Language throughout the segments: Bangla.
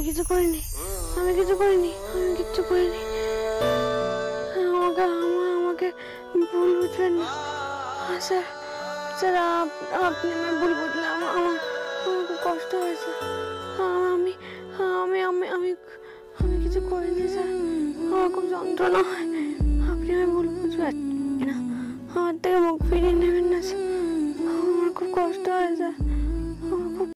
কিছু করিনি, আমি কিছু করিনি, আমি কিচ্ছু করিনি। আমাকে ভুল বুঝবেন না স্যার। স্যার আপনি আমায় ভুল বুঝলে আমার খুব কষ্ট হয়েছে। আমি আমি আমি আমি আমি কিছু করিনি স্যার, আমার খুব যন্ত্রণা হয়। আপনি আমায় ভুল বুঝবেন না, আমার থেকে মুখ ফিরিয়ে নেবেন না স্যার, আমার খুব কষ্ট হয় স্যার, আমার খুব।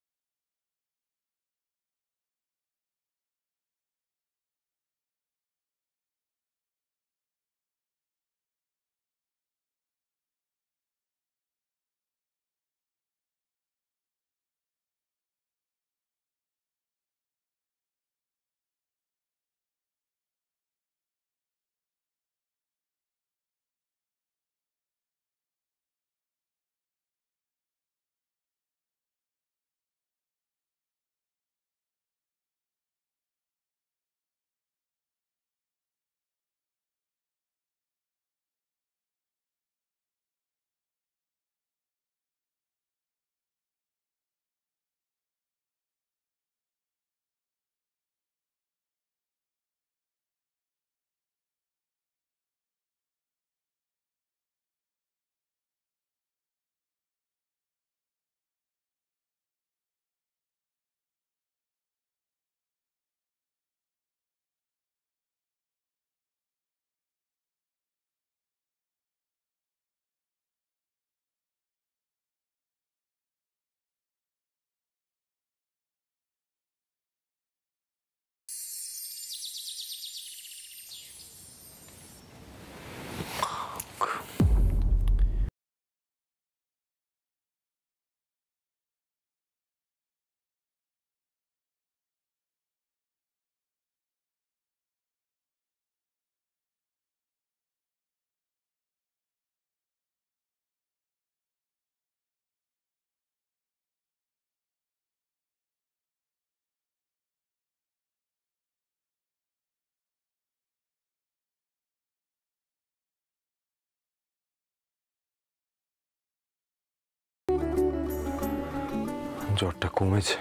জ্বরটা কমেছে।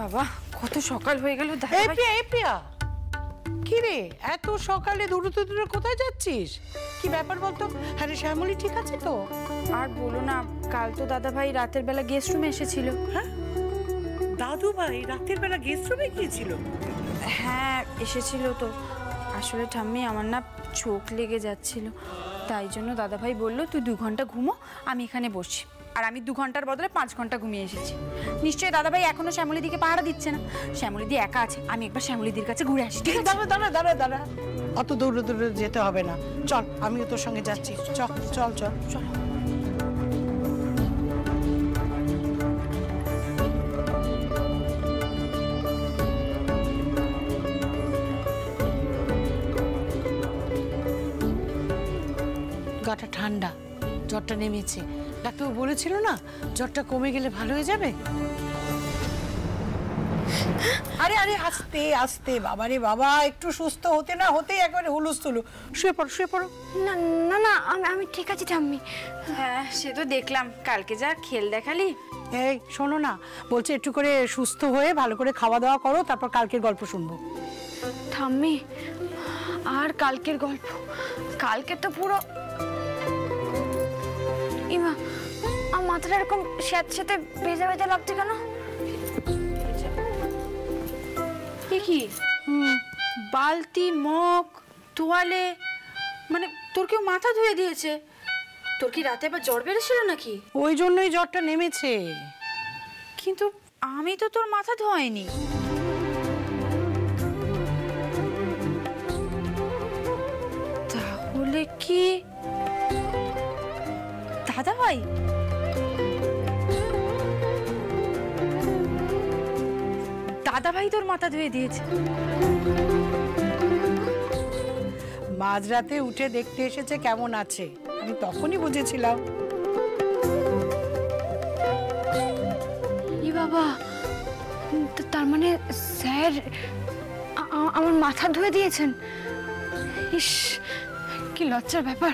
বাবা কত সকাল হয়ে গেল। কি রে এত সকালে দৌড়তে দৌড়ে কোথায় যাচ্ছিস? কি ব্যাপার বলতো? আরে শ্যামলী ঠিক আছে তো? আর বলো না, কাল তো দাদা ভাই রাতের বেলা গেস্ট রুমে এসেছিল। হ্যাঁ, দাদু ভাই রাতের বেলা গেস্ট রুমে গিয়েছিল? হ্যাঁ এসেছিল তো। আসলে ঠাম্মি আমার না চোখ লেগে যাচ্ছিল, তাই জন্য দাদা ভাই বললো তুই 2 ঘন্টা ঘুমো, আমি এখানে বসি। আর আমি 2 ঘন্টার বদলে 5 ঘন্টা ঘুমিয়ে এসেছি। নিশ্চয়ই দাদা ভাই এখনো শ্যামলীদিকে পাহারা দিচ্ছে না। শ্যামলীদি একা আছে, আমি একবার শ্যামলীদির কাছে ঘুরে আসি। ঠিক আছে? দাঁড়া, অত দৌড়ে দৌড়ে যেতে হবে না, চল আমিও তোর সঙ্গে যাচ্ছি। চল চল চল চল। গাটা ঠান্ডা, জ্বরটা নেমেছে। ডাক্তার বলেছিল না জ্বরটা কমে গেলে ভালো হয়ে যাবে। আরে আরে আস্তে আস্তে বাবারে বাবা, একটু সুস্থ হতে না হতেই একবারে হুলুস্থুলু। শুয়ে পড়ো। না না না আমি ঠিক আছি ঠাম্মি। হ্যাঁ সে তো দেখলাম, কালকে যা খেল দেখালি। এই শোনো না, বলছে একটু করে সুস্থ হয়ে ভালো করে খাওয়া দাওয়া করো, তারপর কালকের গল্প শুনবো। ঠাম্মি আর কালকের গল্প? কালকে তো পুরো ইমা, আমার মাথাটা এরকম স্যাঁতস্যাঁতে ভেজা ভেজা লাগছে কেন? কি বালতি, মগ, তোয়ালে, মানে তোর কেউ মাথা ধুয়ে দিয়েছে? তোর কি রাতে আবার জ্বর বেড়েছিল নাকি? ওই জন্যই জ্বরটা নেমেছে। কিন্তু আমি তো তোর মাথা ধোয়াইনি। তাহলে কি দাদা ভাই? দাদা ভাই তোর মাথা ধুয়ে দিয়েছে? মাঝরাতে উঠে দেখতে এসেছে কেমন আছে, আমি তখনই বুঝেছিলাম। ই বাবা, তার মানে স্যার আমার মাথা ধুয়ে দিয়েছেন? ইস, কি লজ্জার ব্যাপার।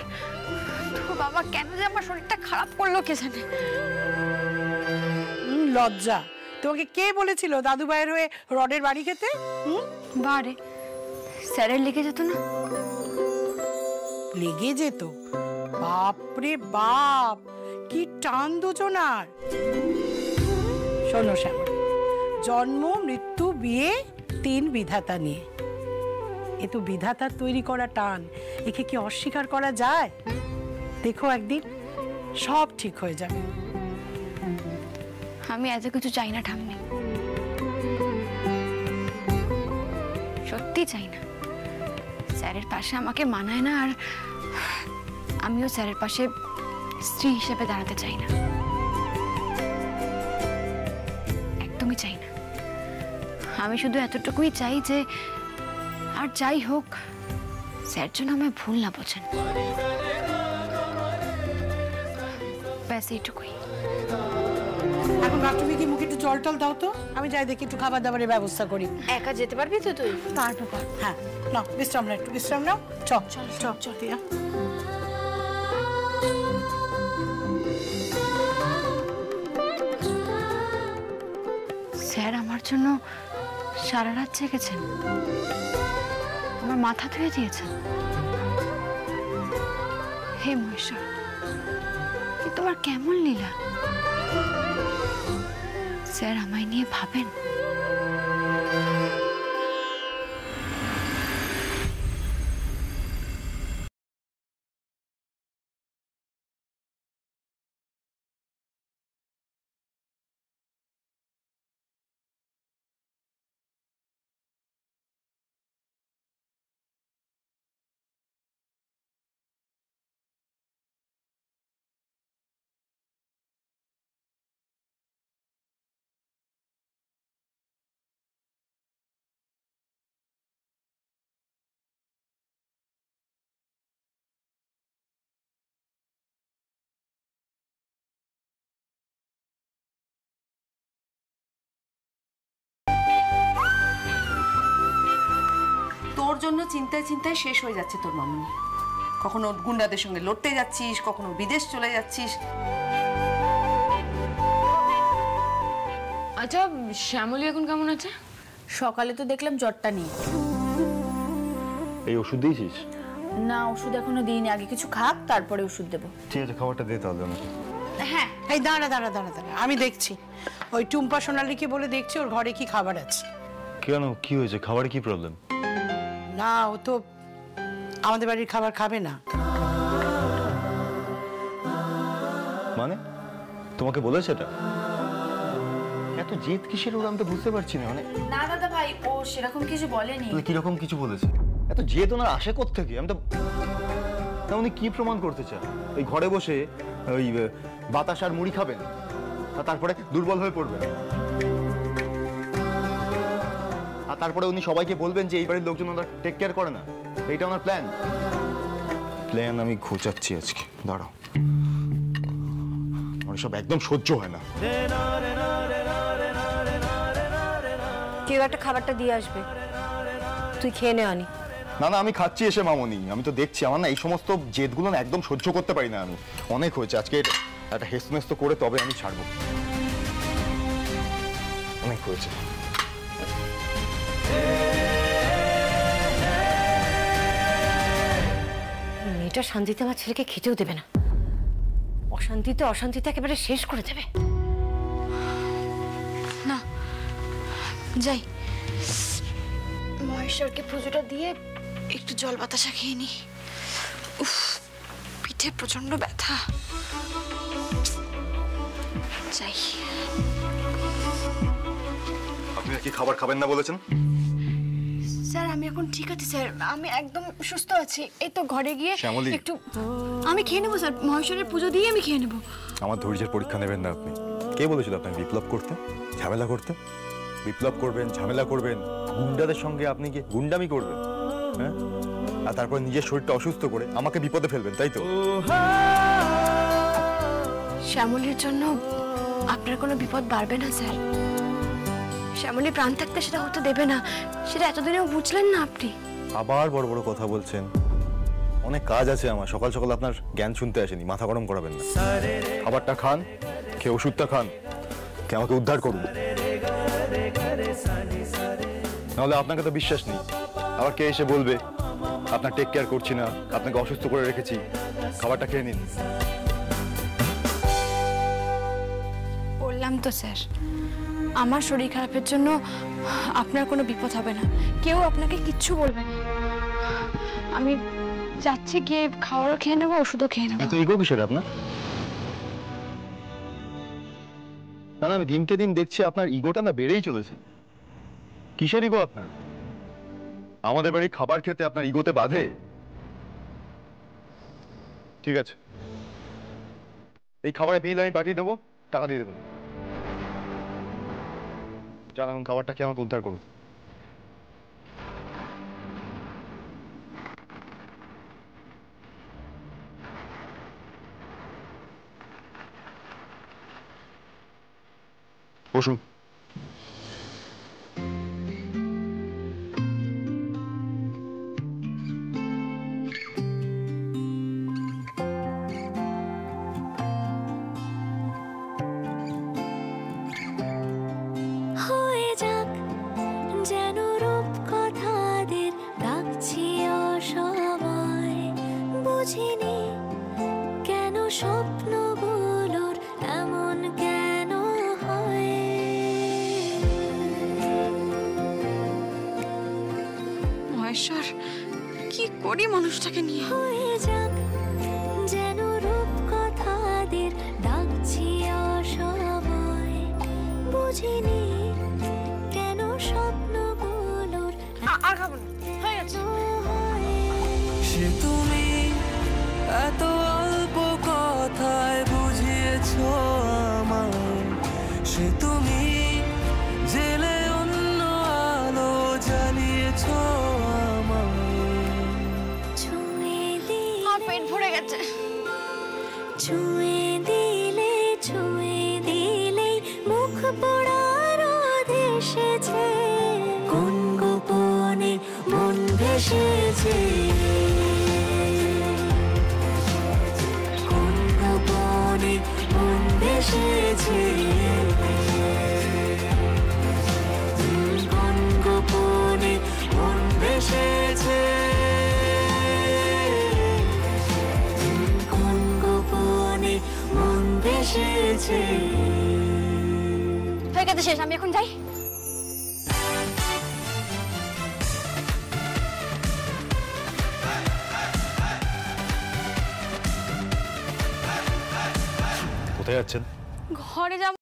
তো বাবা, কেন যে আমার শরীরটা খারাপ করলো কে জানে। লজ্জা? তোমাকে কে বলেছিল দাদু ভাইয়ের হয়ে রডের বাড়ি খেতে? বারে স্যারের লেগে যেত না? লেগে যেত? বাপরে বাপ, কি টান দুজনার। শোনো শ্যামল, জন্ম মৃত্যু বিয়ে 3 বিধাতা নিয়ে। এ তো বিধাতার তৈরি করা টান, একে কি অস্বীকার করা যায়? দেখো একদিন সব ঠিক হয়ে যাবে। আমি এত কিছু চাই না ঠাম্মি, সত্যি চাই না। স্যারের পাশে আমাকে মানায় না, আর আমিও স্যারের পাশে স্ত্রী হিসেবে দাঁড়াতে চাই না, একদমই চাই না। আমি শুধু এতটুকুই চাই যে আর যাই হোক স্যার যেন আমায় ভুল না বোঝেন, ব্যাস এইটুকুই। এখন বাথরুমে কি মুখে একটু জল টল দাও তো, আমি যাই দেখি একটু খাবার দাবারের ব্যবস্থা করি। একা যেতে পারবি তো তুই? পারবো। হ্যাঁ নাও বিশ্রাম নাও, একটু বিশ্রাম নাও। চল চল চল চল দিয়া। স্যার আমার জন্য সারা রাত জেগেছেন, আমার মাথা ধুয়ে দিয়েছেন। হে মহেশ্বর, এ তোমার কেমন লীলা। স্যার আমায় নিয়ে ভাবেন? তোর জন্য চিন্তায় চিন্তায় শেষ হয়ে যাচ্ছে তোর মামুনি। কখনো গুন্ডাদের সঙ্গে লড়তে যাচ্ছিস, কখনো বিদেশ চলে যাচ্ছিস। আচ্ছা, শ্যামলী এখন কেমন আছে? সকালে তো দেখলাম জ্বরটা নেই। এই ওষুধ দিয়েছিস? না, ওষুধ এখনো দিইনি, আগে কিছু খাক তারপরে ওষুধ দেবো। ঠিক আছে, খাবারটা দে তাহলে আমাকে। হ্যাঁ, এই দাঁড়া দাঁড়া দাঁড়া দাঁড়া, আমি দেখছি। ওই টুম্পা সোনালীকে বলে দেখছি ওর ঘরে কি খাবার আছে। কেন, কি হয়েছে? খাবারে কি প্রবলেম? না, ও তো আমাদের বাড়ির খাবার খাবে না। মানে তোমাকে বলেছে এটা? এত জেদ কিসের ওর, আমি তো বুঝতে পারছি না। মানে না দাদা ভাই, ও সেরকম কিছু বলেনি। তাহলে কিরকম কিছু বলেছে? এত জেদ ওনার আসে কোত্থেকে? আমি তো উনি কি প্রমাণ করতে চান? ওই ঘরে বসে ওই বাতাস আর মুড়ি খাবেন আর তারপরে দুর্বল হয়ে পড়বেন, আর তারপরে উনি সবাইকে বলবেন যে এই বাড়ির লোকজন ওনার টেক কেয়ার করে না। এইটা ওনার প্ল্যান। আমি খোঁচাচ্ছি আজকে, দাঁড়াও। আমার সব একদম সহ্য হয় না। কেউ একটা খাবারটা দিয়ে আসবে, তুই খেয়ে নে। আনি না না, আমি খাচ্ছি এসে মামনি, আমি তো দেখছি। আমার না এই সমস্ত জেদগুলো না একদম সহ্য করতে পারি না আমি। অনেক হয়েছে, আজকে একটা হেস্তনেস্ত করে তবে আমি ছাড়বো। অনেক হয়েছে। মেয়েটা শান্তিতে আমার ছেলেকে খেতেও দেবে না, অশান্তিতে অশান্তিতে একেবারে শেষ করে দেবে। না, যাই মহেশ্বরকে পুজোটা দিয়ে একটু জল বাতাসা খেয়ে নি। উফ, পিঠে প্রচন্ড ব্যথা। যাই। আপনি কি খাবার খাবেন না বলেছেন? স্যার আমি এখন ঠিক আছি স্যার, আমি একদম সুস্থ আছি। এই তো ঘরে গিয়ে শ্যামলী। একটু আমি খেয়ে নেবো স্যার, মহেশ্বরের পুজো দিয়ে আমি খেয়ে নেবো। আমার ধৈর্যের পরীক্ষা নেবেন না আপনি। কে বলেছিল আপনাকে বিপ্লব করতে, ঝামেলা করতে? বিপ্লব করবেন, ঝামেলা করবেন, গুন্ডাদের সঙ্গে আপনি কি গুন্ডামি করবেন? হ্যাঁ, আর তারপর নিজের শরীরটা অসুস্থ করে আমাকে বিপদে ফেলবেন, তাই তো? শ্যামলীর জন্য আপনার কোনো বিপদ বাড়বে না স্যার। শ্যামলী প্রাণ থাকতে সেটা হতে দেবে না, সেটা এতদিনেও বুঝলেন না আপনি। আবার বড় বড় কথা বলছেন। অনেক কাজ আছে আমার, সকাল সকাল আপনার জ্ঞান শুনতে আসেনি, মাথা গরম করাবেন না। খাবারটা খান, খেয়ে ওষুধটা খান, কে আমাকে উদ্ধার করুন, নাহলে আপনাকে তো বিশ্বাস নেই। আবার কে এসে বলবে আপনার টেক কেয়ার করছি না, আপনাকে অসুস্থ করে রেখেছি। খাবারটা খেয়ে নিন। বললাম তো স্যার, আমার শরীর খারাপের জন্য আপনার কোনো বিপদ হবে না, কেউ আপনাকে কিচ্ছু বলবে না। আমি যাচ্ছি, গিয়ে খাবারও খেয়ে নেবো, ওষুধও খেয়ে নেবো। এত ইগো কিসের আপনার? না আমি দিনকে দিন দেখছি আপনার ইগোটা না বেড়েই চলেছে। কিসের ইগো আপনার? আমাদের বাড়ি খাবার খেতে আপনার ইগোতে বাধে? ঠিক আছে, এই খাবারের বিল আমি পাঠিয়ে দেবো, টাকা দিয়ে দেবো। যান এখন খাবারটা খেয়ে আমাকে উদ্ধার করুন। বসুন। হয়ে যাক যেন রূপকথাদের ডাকছি অসময়, বুঝিনি কেন স্বপ্নগুলোর এমন কেন হয়। মহেশ্বর, কি করি মানুষটাকে নিয়ে? হয়ে যাক যেন রূপকথাদের ডাকছি অসময়, বুঝিনি কেন স্বপ্নগুলোর আর খাবো না, হয়ে গেছে। সে তুমি এত অল্প কথায় বুঝিয়েছো আমায়, সে তুমি জেলে অন্য আলো জ্বালিয়েছো আমায়। ছুঁয়ে দিলে আমার পেট ভরে গেছে। ছুঁয়ে দিলে মুখ পোড়ার এসেছে, কোন গোপনে মন ভেসেছে, কোন গোপনে মন ভেসেছে, কোন গোপনে মন ভেসেছে, কোন গোপনে মন ভেসেছে। হয়ে গেছে, শেষ। আমি এখন যাই। কোথায় যাচ্ছেন? ঘরে যাব।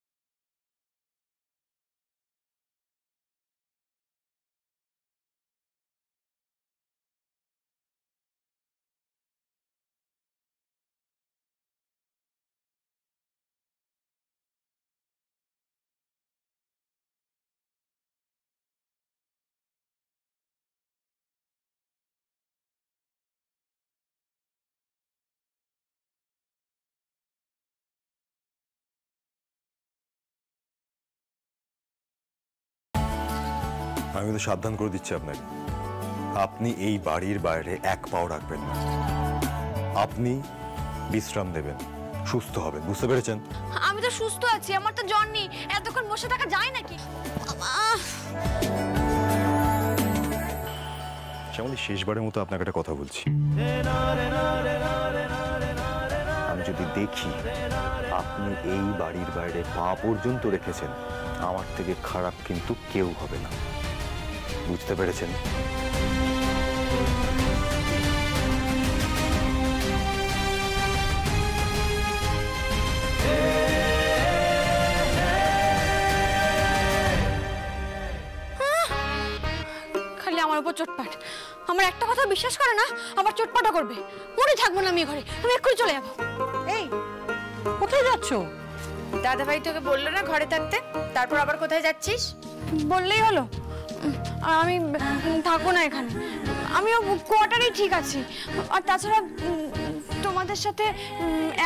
আমি তো সাবধান করে দিচ্ছি আপনাকে, আপনি এই বাড়ির বাইরে এক পাও রাখবেন না। আপনি বিশ্রাম নেবেন, সুস্থ হবেন, বুঝতে পেরেছেন? আমি তো সুস্থ আছি, আমার তো জ্বর নেই। এতক্ষণ বসে থাকা যায় নাকি? শ্যামলী, শেষবারের মতো আপনাকে একটা কথা বলছি। আমি যদি দেখি আপনি এই বাড়ির বাইরে পা পর্যন্ত রেখেছেন, আমার থেকে খারাপ কিন্তু কেউ হবে না, বুঝতে পেরেছেন? খালি আমার উপর চোটপাট। আমার একটা কথা বিশ্বাস করে না, আবার চোটপাটও করবে। মরে থাকবো না আমি ঘরে, আমি এক্ষুনি চলে যাবো। এই কোথায় যাচ্ছো? দাদা ভাই তোকে বললো না ঘরে থাকতে, তারপর আবার কোথায় যাচ্ছিস? বললেই হলো। আমি থাকবো না এখানে, আমিও কোয়ার্টারেই ঠিক আছি। আর তাছাড়া তোমাদের সাথে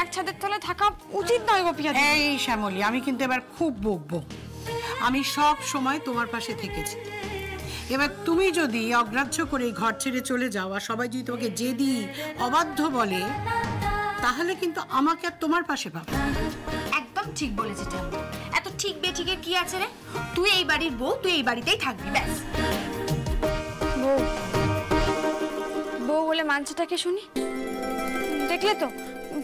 এক ছাদের তলায় থাকা উচিত নয় গোপিয়া। এই শ্যামলী, আমি কিন্তু এবার খুব বকবো। আমি সব সময় তোমার পাশে থেকেছি। এবার তুমি যদি অগ্রাহ্য করে ঘর ছেড়ে চলে যাও আর সবাই যদি তোমাকে জেদি অবাধ্য বলে, তাহলে কিন্তু আমাকে আর তোমার পাশে পাবে। একদম ঠিক বলেছে ঠাম্মি। এত ঠিক বেঠিকের কি আছে রে? তুই এই বাড়ির বউ, তুই এই বাড়িতেই থাকবি, ব্যাস। বউ বউ বলে মানছেটাকে শুনি, দেখলে তো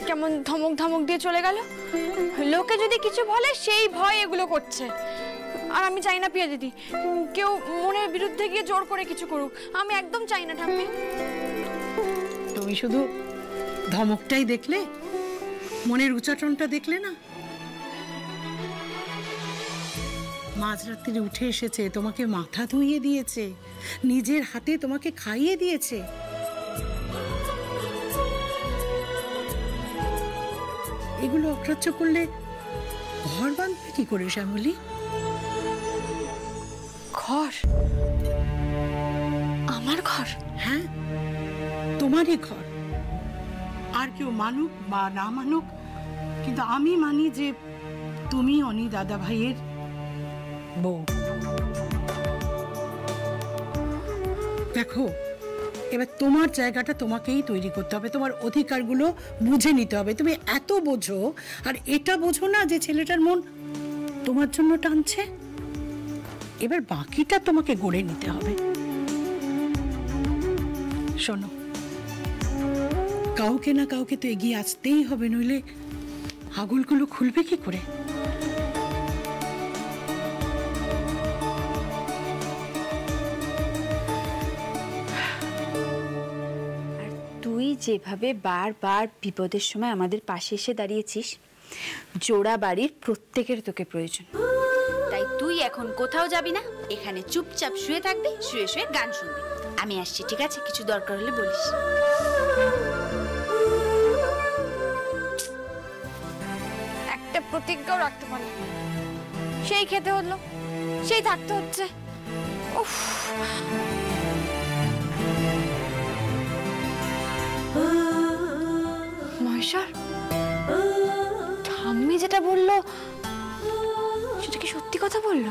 কেমন ধমক ধমক দিয়ে চলে গেল। লোকে যদি কিছু বলে সেই ভয় এগুলো করছে। আর আমি চাই না পিয়া দিদি কেউ মনের বিরুদ্ধে গিয়ে জোর করে কিছু করুক, আমি একদম চাই না ঠাম্মি। তুমি শুধু ধমকটাই দেখলে, মনের উচ্চাটনটা দেখলে না? মাঝরাত্রিরে উঠে এসেছে, তোমাকে মাথা ধুইয়ে দিয়েছে, নিজের হাতে তোমাকে খাইয়ে দিয়েছে। এগুলো অগ্রাহ্য করলে ঘর বাঁধবে কি করে শ্যামলী? ঘর? আমার ঘর? হ্যাঁ, তোমারই ঘর। আর কেউ মানুক বা না মানুক, কিন্তু আমি মানি যে তুমি অনি দাদা ভাইয়ের বউ। দেখো, এবার তোমার জায়গাটা তোমাকেই তৈরি করতে হবে, তোমার অধিকারগুলো বুঝে নিতে হবে। তুমি এত বোঝো আর এটা বোঝো না যে ছেলেটার মন তোমার জন্য টানছে। এবার বাকিটা তোমাকে গড়ে নিতে হবে। শোনো, কাউকে না কাউকে তো এগিয়ে আসতেই হবে, নইলে হাগলগুলো খুলবে কি করে? তুই যেভাবে বারবার বিপদের সময় আমাদের পাশে এসে দাঁড়িয়েছিস, জোড়া বাড়ির প্রত্যেকের তোকে প্রয়োজন। তাই তুই এখন কোথাও যাবি না, এখানে চুপচাপ শুয়ে থাকবি, শুয়ে শুয়ে গান শুনবি। আমি আসছি, ঠিক আছে? কিছু দরকার হলে বলিস। একটা প্রতিজ্ঞাও রাখতে পারলি, সেই খেতে হলো, সেই থাকতে হচ্ছে। উফ, মহেশ্বর, ঠাম্মি যেটা বললো সেটা কি সত্যি কথা বললো?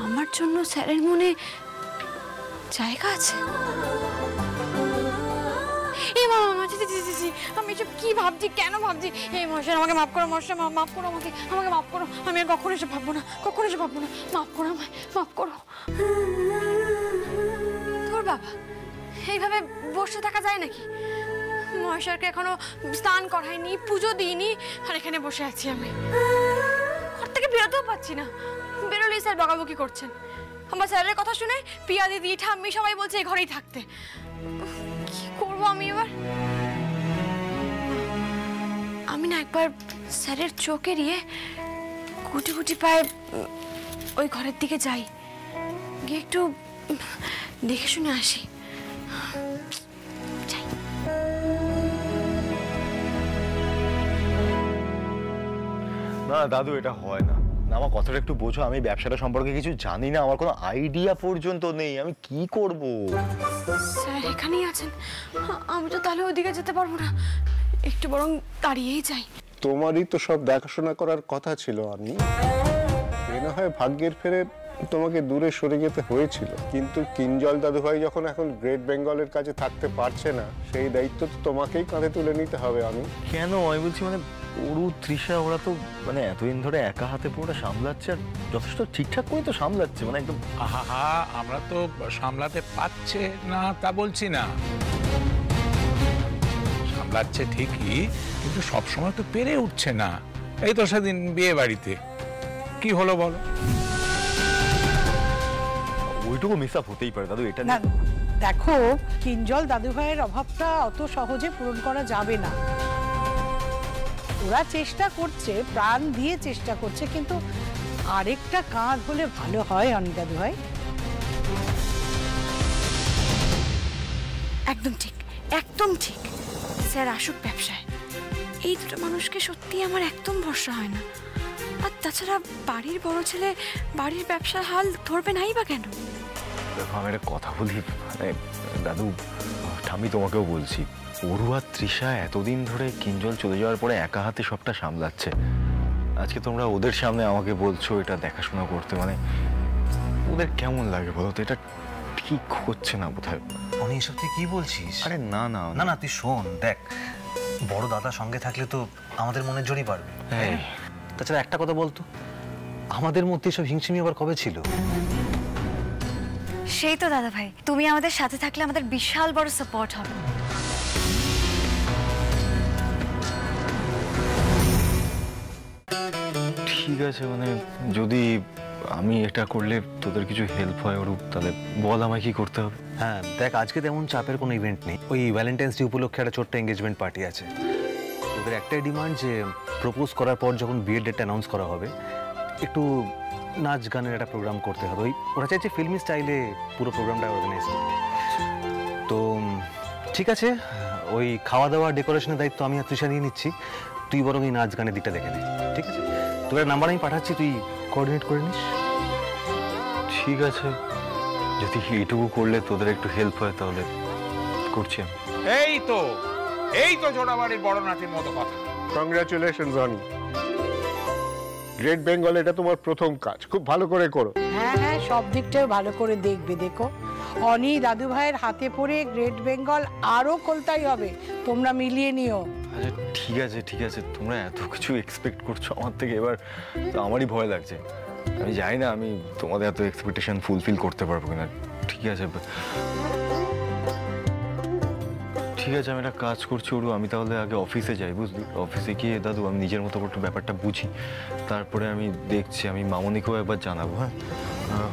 আমার জন্য স্যারের মনে জায়গা আছে? এই মামা, আমি এসব কি ভাবছি, কেন ভাবছি? এই মহেশ্বর, আমাকে মাফ করো, মহেশ্বর মাফ করো, আমাকে মাফ করো। আমি আর কখনো এসব ভাববো না, কখনো এসব ভাববো না। মাফ করো আমায়, মাফ করো। তোর বাবা এইভাবে বসে থাকা যায় নাকি? মহেশ্বরকে এখনো স্নান করাইনি, পুজো দিইনি, আর এখানে বসে আছি আমি। ঘর থেকে বেরোতেও পাচ্ছি না, বেরোলেই স্যার বকাবকি করছেন। আমার স্যারের কথা শুনে পিয়া দিদি, ঠাম্মি সবাই বলছে এই ঘরেই থাকতে। কি করবো আমি এবার? আমি না একবার স্যারের চোখ এড়িয়ে গুটি গুটি পায়ে ওই ঘরের দিকে যাই, গিয়ে একটু দেখে শুনে আসি। না দাদু, এটা হয় না। আমার কথাটা একটু বোঝো, আমি ব্যবসাটা সম্পর্কে কিছু জানি না, আমার কোনো আইডিয়া পর্যন্ত নেই, আমি কি করব? স্যার এখানেই আছেন, আমি তো তাহলে ওইদিকে যেতে পারবো না, একটু বরং দাঁড়িয়েই যাই। তোমারই তো সব দেখাশোনা করার কথা ছিল। আমি না হয় ভাগ্যের ফেরে তোমাকে দূরে সরে যেতে হয়েছিল, কিন্তু কিঞ্জল দাদুভাই যখন এখন গ্রেট বেঙ্গলের কাছে থাকতে পারছে না, সেই দায়িত্ব তো তোমাকেই কাঁধে তুলে নিতে হবে। আমি কেন? আমি বলছি মানে অরু, তৃষা, ওরা তো মানে এতদিন ধরে একা হাতে পুরোটা সামলাচ্ছে, আর যথেষ্ট ঠিকঠাক করে তো সামলাচ্ছে, মানে একদম। আহা, আমরা তো সামলাতে পারছে না তা বলছি না, সামলাচ্ছে ঠিকই, কিন্তু সবসময় তো পেরে উঠছে না। এই তো সেদিন বিয়ে বাড়িতে কি হলো বলো? ওইটুকু মিস আপ হতেই পারে দাদু, এটা না। দেখো, কিঞ্জল দাদুভাইয়ের অভাবটা অত সহজে পূরণ করা যাবে না। ওরা চেষ্টা করছে, প্রাণ দিয়ে চেষ্টা করছে, কিন্তু আরেকটা কাঁধ হলে ভালো হয় অনি দাদুভাই। একদম ঠিক, একদম ঠিক। স্যার আসুক ব্যবসায়, এই দুটো মানুষকে সত্যি আমার একদম ভরসা হয় না। আর তাছাড়া বাড়ির বড় ছেলে বাড়ির ব্যবসার হাল ধরবে নাই বা কেন? দেখো, আমি একটা কথা বলি, মানে দাদু, ঠাম্মি তোমাকেও বলছি, অরু আর তৃষা এতদিন ধরে কিঞ্জল চলে যাওয়ার পরে একা হাতে সবটা সামলাচ্ছে। আজকে তোমরা ওদের সামনে আমাকে বলছো এটা দেখাশোনা করতে, মানে ওদের কেমন লাগে বলো তো? এটা ঠিক হচ্ছে না বোধহয়। অনি, এসব তুই কি বলছিস? আরে না না না না, তুই শোন, দেখ, বড় দাদা সঙ্গে থাকলে তো আমাদের মনের জোরই পারবে। হ্যাঁ, তাছাড়া একটা কথা বলতো, আমাদের মধ্যে সব হিংসিমি আবার কবে ছিল? সেই তো দাদা ভাই, তুমি আমাদের সাথে থাকলে আমাদের বিশাল বড় সাপোর্ট হবে। ঠিক আছে, মানে যদি আমি এটা করলে তোদের কিছু হেল্প হয় অরূপ, তাহলে বল আমায় কি করতে হবে? হ্যাঁ দেখ, আজকে তেমন চাপের কোনো ইভেন্ট নেই, ওই ভ্যালেন্টাইন্স ডে উপলক্ষে একটা ছোট্ট এঙ্গেজমেন্ট পার্টি আছে। ওদের একটাই ডিমান্ড যে প্রপোজ করার পর যখন বিয়ের ডেটটা অ্যানাউন্স করা হবে, একটু নাচ গানের একটা প্রোগ্রাম করতে হবে। ওরা চাইছে ফিল্মি স্টাইলে পুরো প্রোগ্রামটা অর্গানাইজ করতে। তো ঠিক আছে, ওই খাওয়া দাওয়া ডেকোরেশনের দায়িত্ব আমি আর তৃষা নিয়ে নিচ্ছি, তুই বরং এই নাচ গানের দিকটা দেখে নে, ঠিক আছে? তোর নাম্বার আমি পাঠাচ্ছি, তুই কোঅর্ডিনেট করে নিস। ঠিক আছে, যদি এইটুকু করলে তোদের একটু হেল্প হয় তাহলে করছি আমি। এই তো জোড়াবাড়ির বড় নাতির মতো কথা। কংগ্রাচুলেশনস অনি, গ্রেট বেঙ্গল এটা তোমার প্রথম কাজ, খুব ভালো করে করো। হ্যাঁ হ্যাঁ, সব দিকটাও ভালো করে দেখবে। দেখো, অনি দাদু ভাইয়ের হাতে পড়ে গ্রেট বেঙ্গল আরো খোলতাই হবে, তোমরা মিলিয়ে নিও। আচ্ছা ঠিক আছে, তোমরা এত কিছু এক্সপেক্ট করছো আমার থেকে, এবার তো আমারই ভয় লাগছে। আমি জানি না আমি তোমাদের এত এক্সপেকটেশন ফুলফিল করতে পারবো কিনা। ঠিক আছে, আমি একটা কাজ করছি ওরু, আমি তাহলে আগে অফিসে যাই, বুঝলি? অফিসে গিয়ে দাদু আমি নিজের মতো করে ব্যাপারটা বুঝি, তারপরে আমি দেখছি, আমি মামনিকেও একবার জানাবো। হ্যাঁ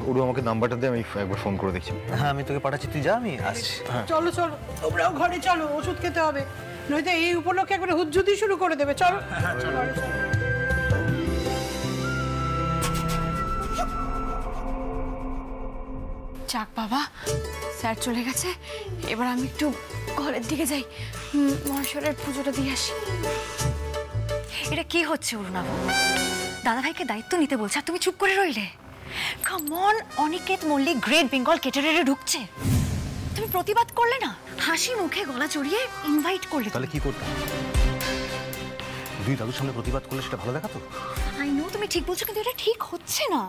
ওরু, আমাকে নাম্বারটা দিয়ে আমি একবার ফোন করে দেখছি। হ্যাঁ আমি তোকে পাঠাচ্ছি, তুই যা, আমি আসছি। চলো চলো, তোমরাও ঘরে চলো, ওষুধ খেতে হবে, নয়তো এই উপলক্ষে একবারে হুজ্জুতি শুরু করে দেবে। চলো ঘরে চলো। যাক বাবা, স্যার চলে গেছে, এবার আমি একটু ঘরের দিকে যাই, মহাশয়ের পুজোটা দিয়ে আসি। এটা কি হচ্ছে অরুণাভ? দাদা ভাইকে দায়িত্ব নিতে বলছে আর তুমি চুপ করে রইলে। Come on, Aniket Mallick great Bengal ক্যাটারারে ঢুকছে, তুমি প্রতিবাদ করলে না, হাসি মুখে গলা জড়িয়ে ইনভাইট করলে। তাহলে কি করতে? দুই দাদুর সামনে প্রতিবাদ করলে সেটা ভালো দেখাতো? আই নো তুমি ঠিক বলছো, কিন্তু এটা ঠিক হচ্ছে না।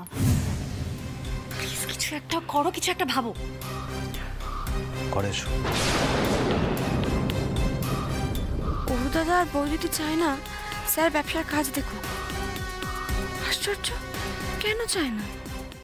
প্লিজ কিছু একটা করো, কিছু একটা ভাবো। করে এসো। অরু দাদা আর বউ যদি চায় না স্যার ব্যবসার কাজ দেখুক, আশ্চর্য, কেন চায় না?